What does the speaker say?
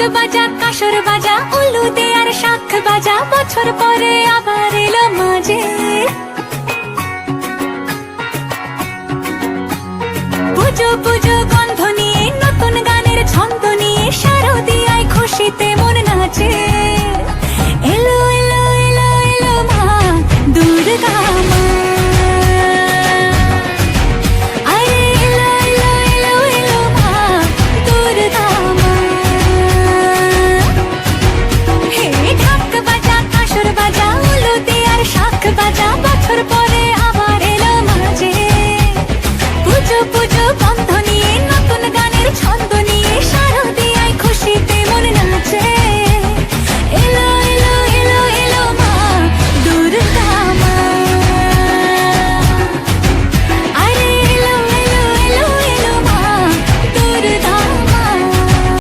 বাজা কাসর বাজা উলু দে আর শাখ বাজা, বছর পরে আবার এলো মাঝে। পুজো পুজো গন্ধ নিয়ে নতুন গানের ছন্দ নিয়ে শারদিয়ায় খুশিতে